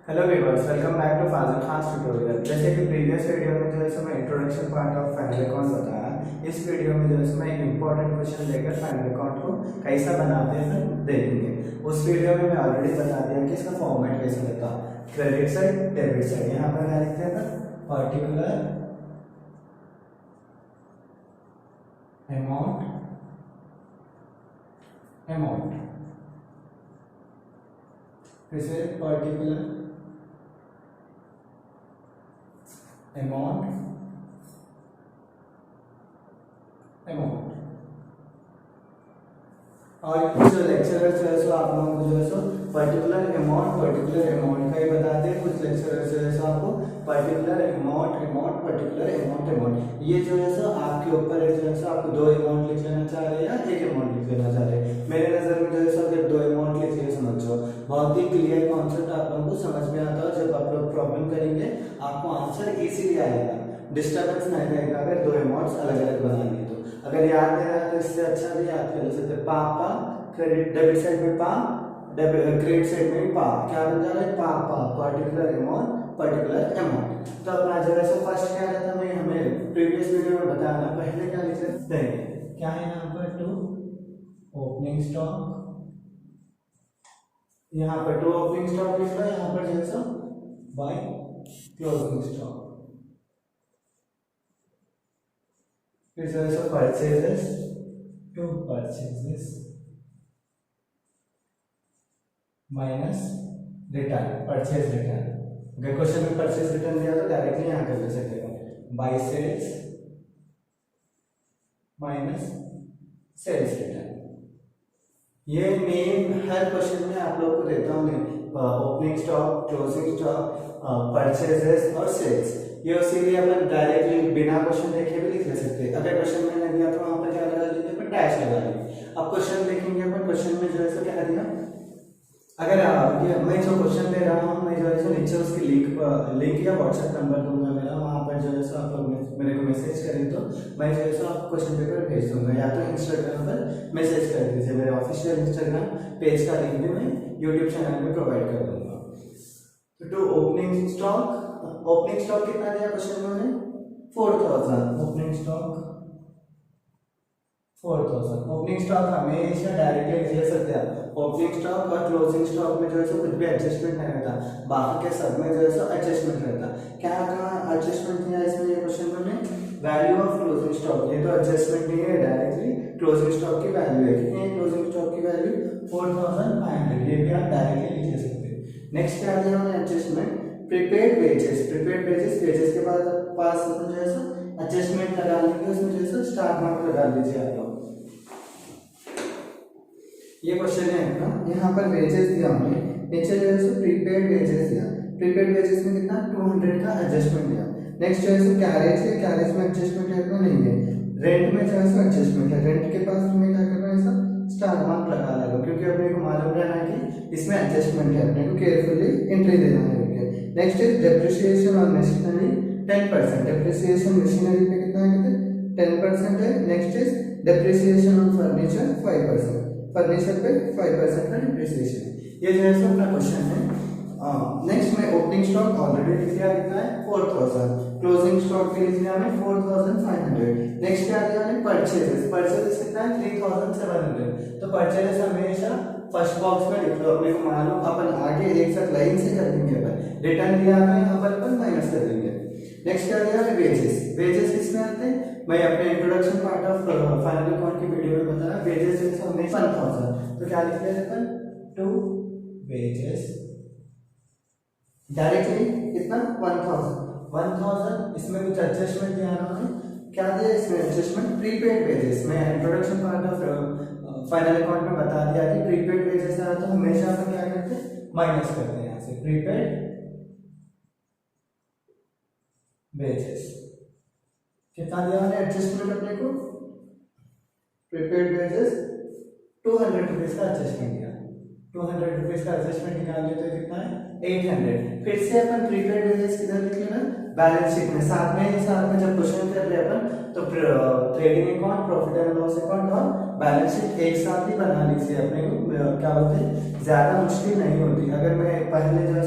Hello viewers, welcome back to Fazil Khan tutorial. जैसे कि previous video में जो है मैं introduction part of final account बताया, इस वीडियो में जो है मैं एक इंपॉर्टेंट क्वेश्चन लेकर फाइनल अकाउंट को कैसा बनाते हैं फिर देखेंगे। उस वीडियो में मैं ऑलरेडी बता दिया कि इसका फॉर्मेट कैसे रहता, क्रेडिट साइड डेबिट साइड। यहाँ पर क्या लिखते हैं, पर्टिकुलर अमाउंट अमाउंट फिर से पर्टिकुलर अमाउंट और कुछ लेक्चरर्स जो है सो आप लोगों को जो है सो पर्टिकुलर अमाउंट का ही बताते हैं। कुछ लेक्चरर्स जो है सो आपको पर्टिकुलर अमाउंट ये जो है सो आपके ऊपर है, जो है सो आपको दो अमाउंट लिख लेना चाह रहे हैं या एक अमाउंट लिख लेना चाह रहे हैं। मेरे नजर में जो है सो अगर दो अमाउंट लिख लिए समझो, बहुत ही क्लियर कॉन्सेप्ट आप लोगों को समझ में आता है। जब आप लोग प्रॉब्लम करेंगे आपको आंसर इजीली आएगा, डिस्टर्बेंस नहीं रहेगा अगर दो अमाउंट्स अलग अलग बनाएंगे तो। अगर याद नहीं रहा तो इससे अच्छा भी याद कर सकते, पापा क्रेडिट डेबिट साइड में पा, क्रेडिट साइड में पा, क्या बन जा रहा है, पापा पर्टिकुलर अमाउंट। तो अपना जो है फर्स्ट क्या रहता, मैं हमें प्रीवियस वीडियो में बताया ना, पहले क्या लिख सकते हैं, क्या है यहाँ पर टू ओपनिंग स्टॉक, यहाँ पर टू ओपनिंग स्टॉक लिख लो, यहाँ पर जो है बाय क्लोजिंग स्टॉक। फिर जो है purchases to purchases minus return, purchase return. अगर क्वेश्चन में परचेज रिटर्न दिया तो डायरेक्टली यहाँ कर सकते हैं, by sales minus sales return. ये नेम हर क्वेश्चन में आप लोग को देता हूँ, opening stock, closing stock, purchases और सेल्स। ये इसीलिए अपन डायरेक्टली बिना क्वेश्चन देखे भी लिख ले सकते हैं। अगर क्वेश्चन में नहीं दिया तो वहां पर क्या लगा देते हैं, डैश लगा देंगे। अब क्वेश्चन देखेंगे अपन, क्वेश्चन में जो है क्या दिया, अगर ये मैं जो क्वेश्चन दे रहा हूँ, मैं जो है नीचे उसकी लिंक या व्हाट्सएप नंबर दूंगा मेरा, वहाँ पर जो है आप लोग मेरे को मैसेज करें तो मैं जो है आपको क्वेश्चन पेपर भेज दूंगा, या तो इंस्टाग्राम पर मैसेज कर दीजिए। मेरे ऑफिशियल इंस्टाग्राम पेज का लिंक भी मैं यूट्यूब चैनल में प्रोवाइड कर दूंगा। तो टू ओपनिंग स्टॉक कितना दिया क्वेश्चन में, 4000 ओपनिंग स्टॉक 4000। ओपनिंग स्टॉक हमेशा डायरेक्टली ले सकते हैं। ओपनिंग स्टॉक और क्लोजिंग स्टॉक में जो है कुछ भी एडजस्टमेंट नहीं रहता, बाकी के सब में जो है एडजस्टमेंट रहता। क्या कहाँ एडजस्टमेंट किया इसमें, ये क्वेश्चन में वैल्यू ऑफ क्लोजिंग स्टॉक, ये तो एडजस्टमेंट नहीं है, डायरेक्टली क्लोजिंग स्टॉक की वैल्यू है। कितनी है क्लोजिंग स्टॉक की वैल्यू, 4500। ये भी आप डायरेक्टली लिख सकते हैं। नेक्स्ट क्या दिया हमने एडजस्टमेंट, प्रीपेड वेजेस के बाद पास जो है एडजस्टमेंट लगा लेंगे, उसमें जो है स्टार मार्क लगा लीजिए आप लोग। ये क्वेश्चन है अपना, यहाँ पर वेजेस दिया हमने, नीचे जो है प्रीपेड वेजेस दिया। प्रीपेड वेजेस में कितना 200 का एडजस्टमेंट दिया। नेक्स्ट जो है कैरेज है, कैरेज में एडजस्टमेंट है अपना नहीं है। रेंट में जो है एडजस्टमेंट है, रेंट के पास तुम्हें क्या करना है, स्टार मार्क लगा लेगा, क्योंकि अपने को मालूम रहना है कि इसमें एडजस्टमेंट है, अपने को केयरफुली एंट्री देना है। Next is depreciation on machinery 10%, depreciation machinery पे कितना है, 10% है। Next is depreciation on furniture 5%, furniture पे 5% का डिप्रिसिएशन है। ये जो है अपना क्वेश्चन है। नेक्स्ट में ओपनिंग स्टॉक ऑलरेडी लिख दिया, कितना है 4000, क्लोजिंग स्टॉक के लिख दिया हमने 4500। नेक्स्ट क्या दिया हमने, परचेजेस कितना है 3700। तो परचेजेस हमेशा फर्स्ट बॉक्स में लिख लो, अपने को मालूम, अपन आगे एक साथ लाइन से कर देंगे। अपन रिटर्न दिया है यहाँ पर अपन माइनस कर देंगे। नेक्स्ट क्या दिया है, वेजेस किसमें आते हैं, मैं अपने introduction part of final account की वीडियो में बताया, वेजेस इज हमने 1000। तो क्या लिख लेते हैं, टू वेजेस डायरेक्टली कितना 1000। इसमें कुछ एडजस्टमेंट दिया है, क्या दिया इसमें एडजस्टमेंट, प्रीपेड वेजेस। मैं introduction part of final account में बता दिया कि प्रीपेड वेजेस है तो हमेशा हम क्या करते हैं, माइनस करते हैं यहाँ से प्रीपेड वेजेस। कितना दिया हमने एडजस्टमेंट अपने को, प्रीपेड वेजेस 200 रुपीज का एडजस्टमेंट दिया। 200 रुपीज का एडजस्टमेंट निकाल लेते तो कितना है 800। फिर से अपन प्रीपेड वेजेस किधर लिख लेना, बैलेंस शीट में। साथ में जब क्वेश्चन कर रहे अपन तो trading account, profit and loss account और बैलेंस शीट एक साथ ही बना लीजिए। अपने को क्या बोलते हैं, ज्यादा मुश्किल नहीं होती। अगर मैं पहले जो है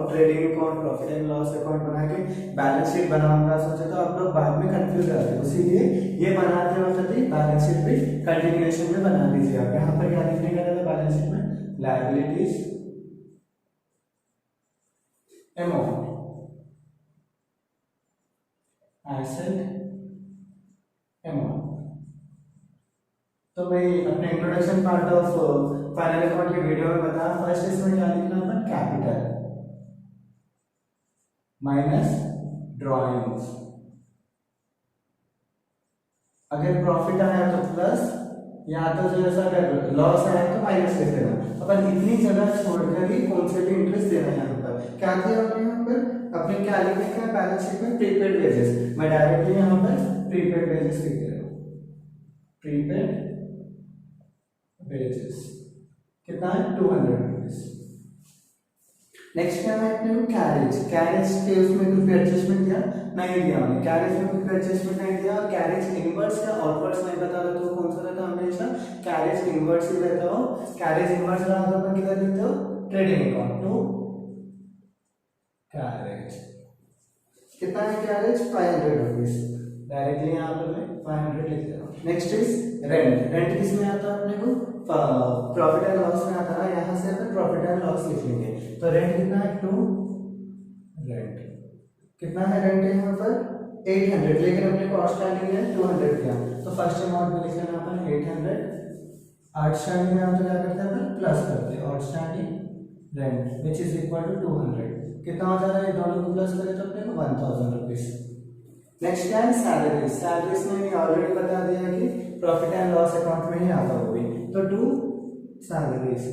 trading account, profit and loss account बना के बैलेंस शीट बनाऊंगा सोचे तो आप लोग बाद में कंफ्यूज रहते हैं। इसीलिए ये बनाते वक्त ही बैलेंस शीट भी कंटिन्यूएशन में बना लीजिए। आप यहाँ पर क्या लिखने का है बैलेंस शीट में, लायबिलिटीज अमाउंट, एसेट अमाउंट। तो भाई अपने introduction part of final account की वीडियो में बताया। फर्स्ट इसमें क्या लिखना अपन, कैपिटल माइनस ड्रॉइंग्स। अगर प्रॉफिट आया तो प्लस, या तो जो ऐसा अगर लॉस आया तो माइनस लिख देना। अपन इतनी जगह छोड़कर ही कौन से भी इंटरेस्ट देना है। यहाँ पर क्या दिया हमने, यहाँ पर अपने क्या लिखने का बैलेंस शीट में, प्रीपेड वेजेस। मैं डायरेक्टली यहाँ पर प्रीपेड वेजेस लिख दे रहा हूँ, प्रीपेड वेजेस कितना है, 200 रुपीज। नेक्स्ट क्या है अपने को, कैरेज। कैरेज के उसमें कुछ भी एडजस्टमेंट दिया नहीं दिया हमने, कैरेज में कुछ भी एडजस्टमेंट नहीं दिया। कैरेज इनवर्स या आउटवर्ड्स नहीं बता रहा तो कौन सा रहता है, हमेशा कैरेज इनवर्स ही रहता हो। कैरेज इनवर्स रहा तो अपन किधर लिखते हो, ट्रेडिंग अकाउंट टू कैरेज। कितना है कैरेज, 500 रुपीज। डायरेक्टली यहाँ पर मैं 500 लिख दे रहा हूँ। Next is rent. रेंट किस में आता है अपने को, प्रॉफिट एंड लॉस में आता है। यहाँ से अपन प्रॉफिट एंड लॉस लिख लेंगे। तो रेंट कितना है, टू रेंट। कितना है रेंट यहाँ पर, 800। लेकिन अपने को आउटस्टैंडिंग है 200 का, तो फर्स्ट अमाउंट में लिख लेना अपन 800। आउटस्टैंडिंग में हम तो क्या करते हैं अपन, प्लस करते हैं outstanding rent which is equal to 200। कितना हो जा रहा है, दोनों को प्लस करें तो अपने को 1000 रुपीज। नेक्स्ट क्या है, सैलरी। सैलरीज में ऑलरेडी बता दिया कि प्रॉफिट एंड लॉस अकाउंट में ही आता होगी। तो टू सैलरीज।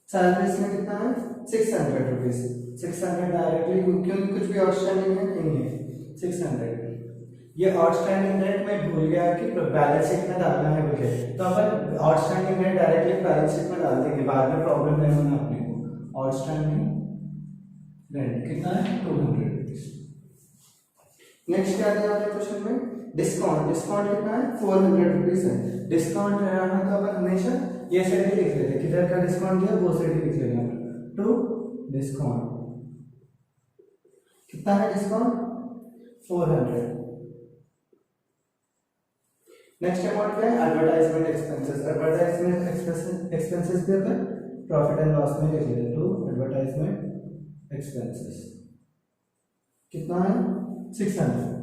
सैलरीज में कितना है, 600 रुपीज। 600 डायरेक्टली, क्योंकि कुछ भी आउटस्टैंडिंग है नहीं है, 600। ये आउटस्टैंडिंग रेट मैं भूल गया कि बैलेंस शीट में डालना है मुझे, तो अपन outstanding rate directly balance sheet में डाल देंगे, बाद में प्रॉब्लम नहीं होना अपने को। आउटस्टैंडिंग रेट कितना है, 200 रुपीज। नेक्स्ट क्या दिया आपने क्वेश्चन में, डिस्काउंट। डिस्काउंट कितना है, 400 रुपीज है। डिस्काउंट रहना तो अपन हमेशा ये साइड ही लिख लेते, किधर का डिस्काउंट दिया वो साइड ही लिख लेना। टू डिस्काउंट कितना है, डिस्काउंट 400। नेक्स्ट अमाउंट क्या है, एडवर्टाइजमेंट एक्सपेंसेस। एडवर्टाइजमेंट एक्सपेंसेस पे अपन प्रॉफिट एंड लॉस में लिख लेते। टू एडवर्टाइजमेंट एक्सपेंसेस कितना है, 600।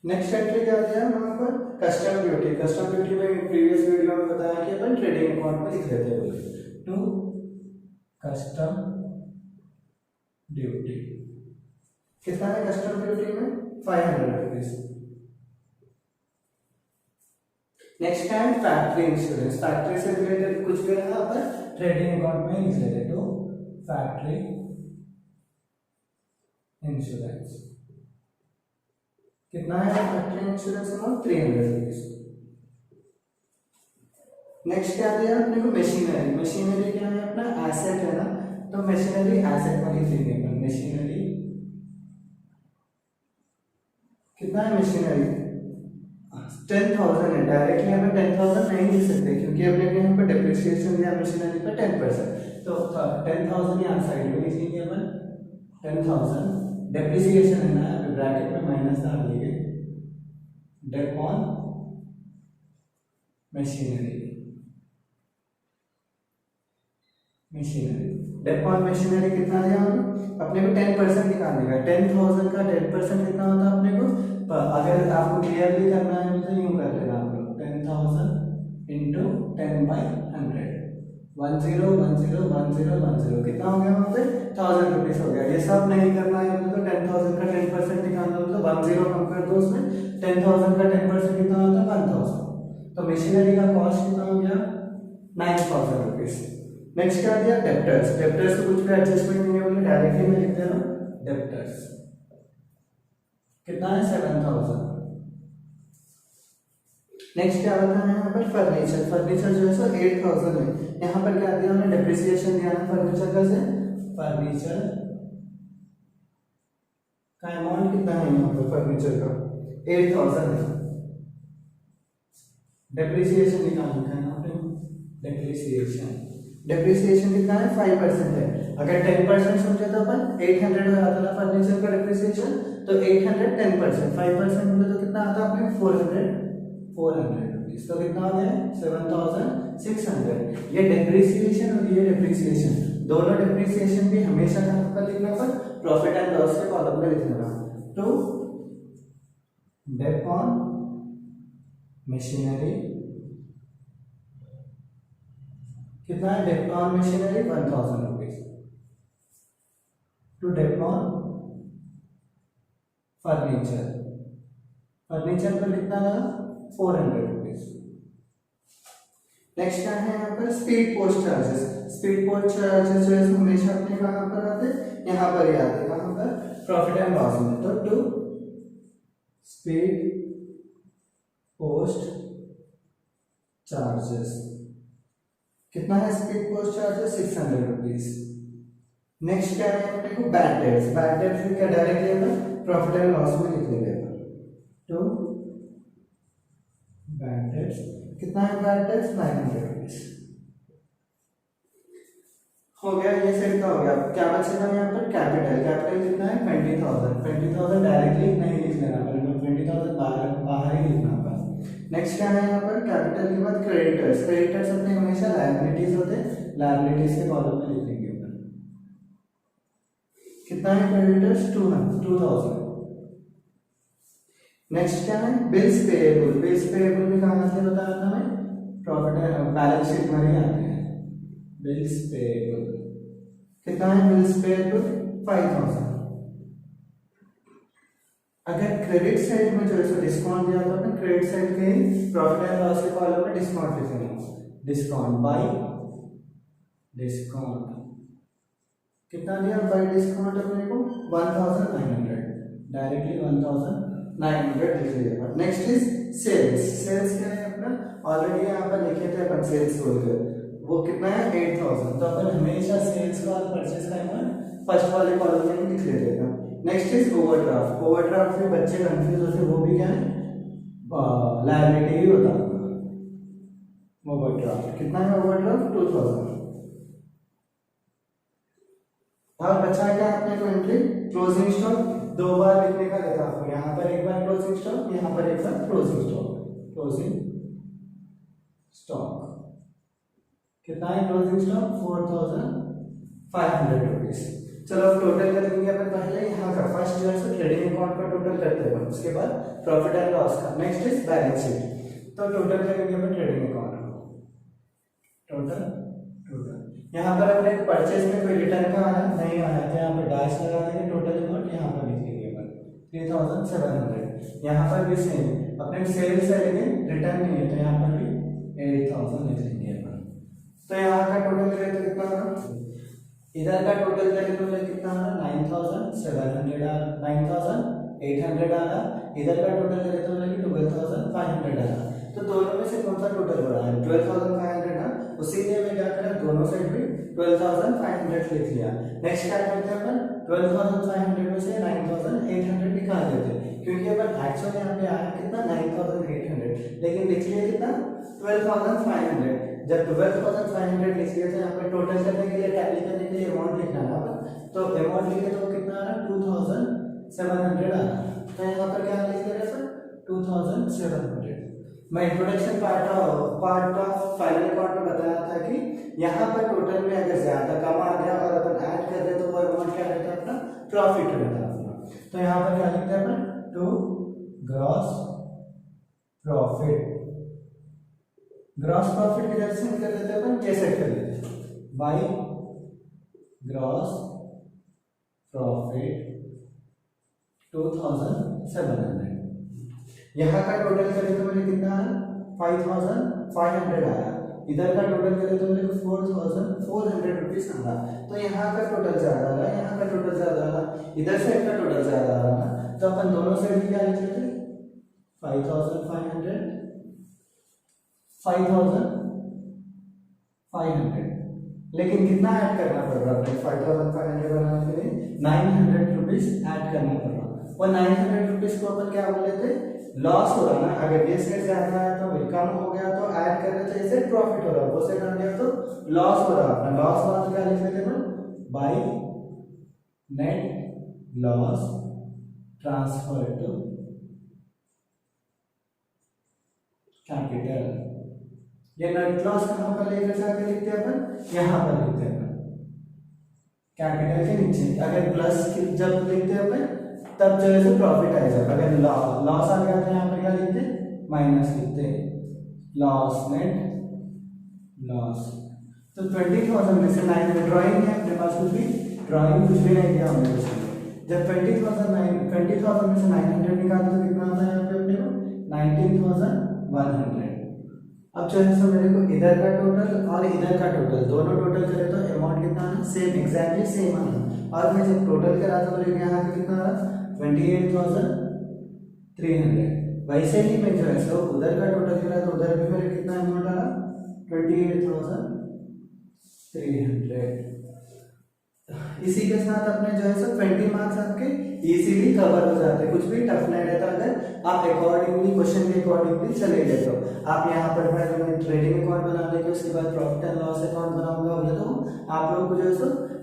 नेक्स्ट एंट्री क्या दिया वहां पर, कस्टम ड्यूटी। कस्टम ड्यूटी में प्रीवियस वीडियो में बताया कि अपन ट्रेडिंग अकाउंट में लिख लेते हैं। टू कस्टम ड्यूटी कितना है, कस्टम ड्यूटी में 500 रुपीज। नेक्स्ट है फैक्ट्री इंश्योरेंस। फैक्ट्री से रिलेटेड कुछ भी रहा अपन ट्रेडिंग अकाउंट में लिख लेते। टू फैक्ट्री इंश्योरेंस कितना है, factory insurance amount 300 rupees. Next क्या दिया अपने को, मशीनरी। मशीनरी क्या है, अपना एसेट है ना, तो मशीनरी एसेट में लिख देंगे अपन। मशीनरी कितना है, मशीनरी 10,000 है। डायरेक्टली हमें 10,000 नहीं लिख सकते क्योंकि अपने यहाँ पर डेप्रिसिएशन दिया मशीनरी पर 10%, तो 10,000 यहाँ साइड में लिख लेंगे अपन। 10,000 डेप्रिसिएशन है ना, ब्रैकेट में माइनस डाल देंगे, dep on machinery. Dep on machinery कितना दिया हमने, अपने को 10% निकालने का। 10,000 का 10% कितना होता है अपने को, अगर आपको क्लियरली करना है तो यूं कर लेना आप लोग, 10,000 इंटू 10/100, 10,10,10,10 कितना हो गया वहाँ पे, 1000 रुपीज हो गया। ये सब नहीं करना है तो 10,000 का 10% निकालना हो तो 10 कम कर दो उसमें, 10,000 का 10% कितना होता है, 1,000। तो मशीनरी का कॉस्ट कितना हो गया, 9,000 रुपीज। नेक्स्ट क्या दिया, डेप्टर्स। डेप्टर्स तो कुछ भी एडजस्टमेंट नहीं है, डायरेक्टली मैं लिख दे रहा हूँ डेप्टर्स कितना है, 7,000। नेक्स्ट क्या होता है यहाँ पर फर्नीचर। फर्नीचर जो है सो 8000 है। यहाँ पर क्या दिया हमने, डेप्रिसिएशन दिया है फर्नीचर का से। फर्नीचर का अमाउंट कितना है यहाँ पर, फर्नीचर का 8000 है। डेप्रिसिएशन निकालना है यहाँ पे। डेप्रिसिएशन कितना है, 5% है। अगर 10% समझे तो अपन 800 हो जाता था फर्नीचर का डेप्रिसिएशन, तो 800 10%, 5% बोले तो कितना आता अपने 400 रुपीज। तो कितना हो गया 7600। ये डेप्रिसिएशन और ये डेप्रिसिएशन, दोनों डेप्रिसिएशन भी हमेशा कहाँ पर लिखना पर, प्रॉफिट एंड लॉस के कॉलम में लिखना था। तो डेप ऑन मशीनरी कितना है, dep on machinery 1000 rupees. To dep on furniture, furniture पर कितना लगा 400 रुपीज। नेक्स्ट क्या है यहाँ पर, speed post charges. Speed post charges जो है हमेशा अपने कहाँ पर आते हैं, यहाँ पर ही आते हैं, कहाँ पर, प्रॉफिट एंड लॉस में। तो टू स्पीड पोस्ट चार्जेस कितना है, speed post charges 600 rupees. Next क्या है अपने को, बैड डेट्स। बैड डेट्स क्या directly upon profit and loss में लिख लेंगे। तो बैड डेट्स कितना है, बैड डेट्स 900 रुपीज। हो गया ये सेट का हो गया। क्या बचेगा यहाँ पर, कैपिटल। कैपिटल कितना है 20,000 डायरेक्टली नहीं लिख लेना पर, 20,000 बाहर ही लिखना पर। नेक्स्ट क्या है यहाँ पर, कैपिटल के बाद क्रेडिटर्स। क्रेडिटर्स अपने हमेशा लायबिलिटीज होते हैं, लायबिलिटीज के कॉलम में लिख लेंगे अपन। कितना है क्रेडिटर्स 2000। नेक्स्ट क्या है, बिल्स पेएबल। बिल्स पेएबल भी कहाँ से बताया था मैं, प्रॉफिट एंड बैलेंस शीट में ही आते हैं। बिल्स पेएबल कितना है, बिल्स पेएबल 5000। अगर क्रेडिट साइड में जो है डिस्काउंट दिया था अपने, क्रेडिट साइड के प्रॉफिट एंड लॉस के कॉलम में डिस्काउंट लिखेंगे। डिस्काउंट बाय डिस्काउंट कितना दिया, बाय डिस्काउंट अपने को 1900, डायरेक्टली 1900 लिख लिया। Next is sales. सेल्स क्या है अपना, ऑलरेडी यहाँ पर लिखे थे अपन सेल्स बोलकर, वो कितना है 8000। तो अपन हमेशा सेल्स का और परचेज का अमाउंट फर्स्ट वाले कॉलम में ही लिख लेते हैं। Next is overdraft. ओवरड्राफ्ट में बच्चे कंफ्यूज होते हैं, वो भी क्या है लायबिलिटी ही होता है। ओवरड्राफ्ट कितना है, ओवरड्राफ्ट 2000। और बचा क्या अपने को एंट्री, क्लोजिंग स्टॉक। दो बार लिखने का रहता है आपको, यहाँ पर एक बार क्लोजिंग स्टॉक, यहाँ पर एक बार क्लोजिंग स्टॉक। क्लोजिंग स्टॉक कितना है, क्लोजिंग स्टॉक 4500 रुपीज। चलो अब टोटल कर लेंगे अपन। पहले यहाँ का फर्स्ट जो है ट्रेडिंग अकाउंट का टोटल करते हैं, उसके बाद प्रॉफिट एंड लॉस का। Next is balance sheet. तो टोटल करेंगे अपन ट्रेडिंग अकाउंट को। टोटल यहाँ पर अपने परचेज में कोई रिटर्न का आया नहीं आया तो यहाँ पर डैश लगा देंगे, टोटल अमाउंट यहाँ पर लिख देंगे अपन 3700। यहाँ पर भी सेम अपने सेल्स है लेकिन रिटर्न नहीं है, तो यहाँ पर भी 8000 लिख देंगे अपन। तो यहाँ का टोटल करें तो कितना होगा, इधर का टोटल करें तो कितना होगा 9800 डाला, इधर का टोटल करें तो 12500 डाला। तो दोनों में से कौन सा टोटल बड़ा है, 12500 ना, उसी लिए मैं क्या करा दोनों साइड भी 12500 लिख लिया। नेक्स्ट क्या करते हैं अपन, 12500 में से 9800 निकाल देते हैं, क्योंकि अपन एक्चुअल यहाँ पे आया कितना 9800, लेकिन लिख लिया कितना 12500। जब 12500 लिख लिया तो यहाँ पे टोटल करने के लिए, टैली करने के लिए अमाउंट लिखना है अपन। तो अमाउंट लिखे तो कितना आ रहा 2700 आ रहा। तो यहाँ पर क्या लिख रहे हैं 2700। मैं introduction part of final part में बताया था कि यहाँ पर टोटल में अगर ज्यादा कम आ गया और अपन ऐड कर दे तो वो अमाउंट क्या रहता है अपना, प्रॉफिट रहता है अपना। तो यहाँ पर क्या लिखते हैं अपन, to gross profit. Gross profit किधर से निकल देते हैं अपन, कैसे कर लेते हैं, बाय ग्रॉस प्रॉफिट 2700। यहाँ का टोटल करें तो मुझे कितना आया 5500 आया, इधर का टोटल करें तो मुझे 4400 रुपीज आ रहा। तो यहाँ का टोटल ज्यादा आ रहा है, यहाँ का टोटल ज्यादा आ रहा, इधर से का टोटल ज्यादा आ रहा है। तो अपन दोनों साइड क्या लिख लेते 5500 5500, लेकिन कितना ऐड करना पड़ रहा है 5500 बनाने के लिए 900 रुपीज ऐड करना पड़ रहा। और 900 रुपीज को अपन क्या बोले थे, लॉस हो रहा ना, अगर ये साइड ज्यादा है तो कम हो गया तो ऐड करने से इसे प्रॉफिट हो रहा, वो साइड आ गया तो लॉस हो रहा। अपना लॉस हुआ तो क्या लिख लेते हैं by net loss transfer to capital. ये नेट लॉस कहां पर लेकर जाकर लिखते हैं अपन, यहां पर लिखते हैं अपन कैपिटल के नीचे। अगर प्लस जब लिखते हैं अपन तब जो है प्रॉफिट आएगा, अगर लॉस आ गया तो यहाँ पर क्या लिखते माइनस लिखते लॉस नेट लॉस। तो 20,000 में से 900 ड्राइंग है अपने पास, कुछ भी ड्राइंग कुछ भी नहीं दिया हमने कुछ नहीं। जब 20,000 में से 900 निकालते तो कितना आता है यहाँ पे अपने को 19,100। अब जो है मेरे को इधर का टोटल और इधर का टोटल दोनों टोटल करे तो अमाउंट कितना आना सेम, एग्जैक्टली सेम आना। और मैं जब टोटल करा तो मेरे को यहाँ पे कितना आ रहा 28,300। वैसे ही मैं जो है उधर का टोटल करा तो उधर भी मेरे कितना अमाउंट आ रहा 28,300। इसी के साथ अपने जो है 20 मार्क्स आपके इजीली कवर हो जाते हैं, कुछ भी टफ नहीं रहता अगर आप अकॉर्डिंगली क्वेश्चन के अकॉर्डिंगली चले गए तो। आप यहाँ पर मैं ट्रेडिंग अकाउंट बना लेंगे, उसके बाद प्रॉफिट एंड लॉस अकाउंट बनाऊंगा बोले तो आप लोग को जो है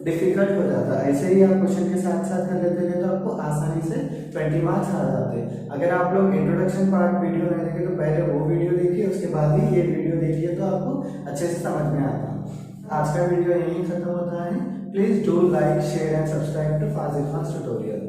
डिफिकल्ट हो जाता है। ऐसे ही आप क्वेश्चन के साथ साथ कर लेते हैं तो आपको आसानी से 20 मार्क्स आ जाते हैं। अगर आप लोग इंट्रोडक्शन पार्ट वीडियो नहीं देखे तो पहले वो वीडियो देखिए, उसके बाद ही ये वीडियो देखिए तो आपको अच्छे से समझ में आता है। आज का वीडियो यहीं खत्म होता है। Please do like share and subscribe to Fazil Khan tutorial.